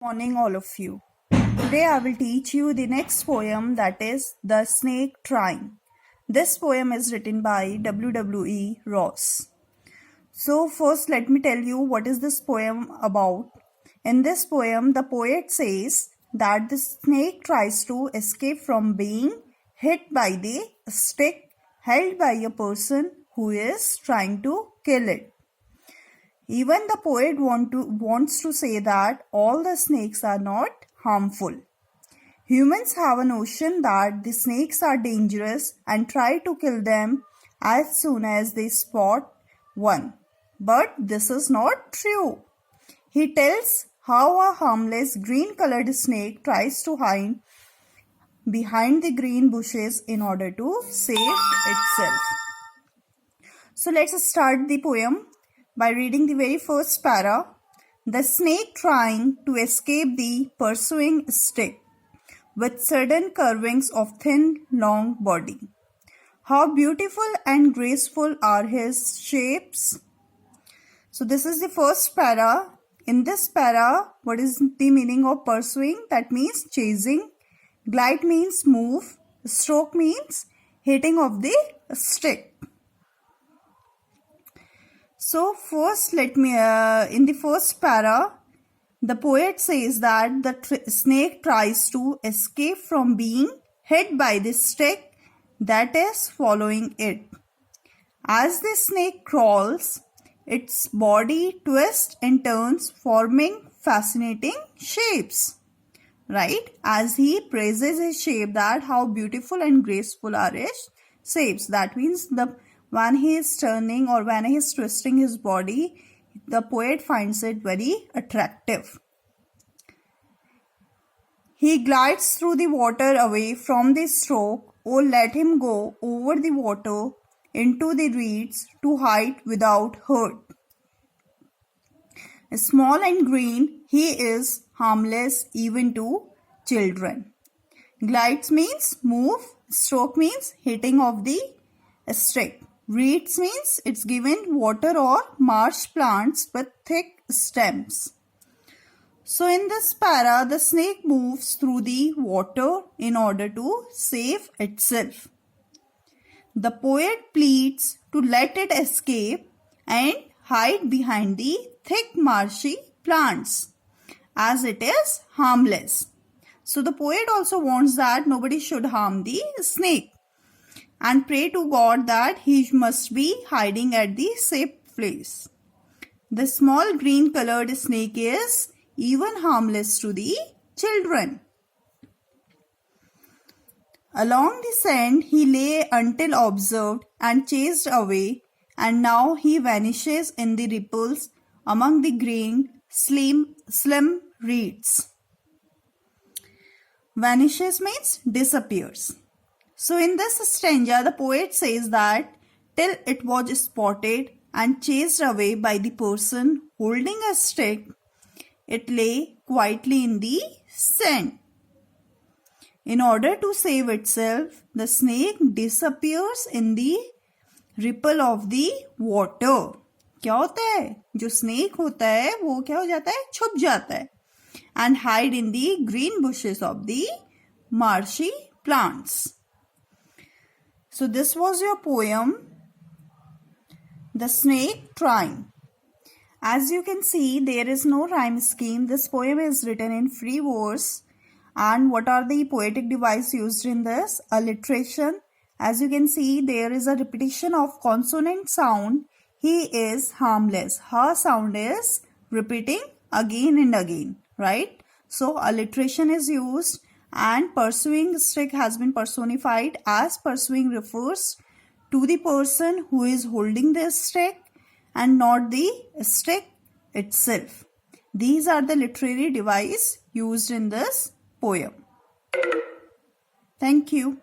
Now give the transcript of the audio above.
Morning all of you. Today I will teach you the next poem, that is The Snake Trying. This poem is written by W.W.E. Ross. So first let me tell you what is this poem about. In this poem the poet says that the snake tries to escape from being hit by the stick held by a person who is trying to kill it. Even the poet wants to say that all the snakes are not harmful. Humans have a notion that the snakes are dangerous and try to kill them as soon as they spot one. But this is not true. He tells how a harmless green-colored snake tries to hide behind the green bushes in order to save itself. So let's start the poem by reading the very first para. The snake trying to escape the pursuing stick with sudden curvings of thin, long body. How beautiful and graceful are his shapes. So this is the first para. In this para, what is the meaning of pursuing? That means chasing. Glide means move. Stroke means hitting of the stick. So first in the first para, the poet says that the snake tries to escape from being hit by the stick that is following it. As the snake crawls, its body twists and turns, forming fascinating shapes. Right? As he praises his shape, that how beautiful and graceful are his shapes. That means when he is turning or when he is twisting his body, the poet finds it very attractive. He glides through the water away from the stroke. Oh, let him go over the water into the reeds to hide without hurt. Small and green, he is harmless even to children. Glides means move. Stroke means hitting of the stick. Reeds means it's given water or marsh plants with thick stems. So in this para, the snake moves through the water in order to save itself. The poet pleads to let it escape and hide behind the thick marshy plants as it is harmless. So the poet also wants that nobody should harm the snake and pray to God that he must be hiding at the safe place. The small green colored snake is even harmless to the children. Along the sand he lay until observed and chased away, and now he vanishes in the ripples among the green, slim reeds. Vanishes means disappears. So in this stanza, the poet says that till it was spotted and chased away by the person holding a stick, it lay quietly in the sand. In order to save itself, the snake disappears in the ripple of the water. क्या होता है? जो snake होता है वो क्या हो जाता है? छुप जाता है and hide in the green bushes of the marshy plants. So this was your poem, The Snake Trying. As you can see, there is no rhyme scheme. This poem is written in free verse. And what are the poetic devices used in this? Alliteration. As you can see, there is a repetition of consonant sound. He is harmless. Her sound is repeating again and again, right? So alliteration is used, and pursuing stick has been personified as pursuing refers to the person who is holding the stick and not the stick itself. These are the literary devices used in this poem. Thank you.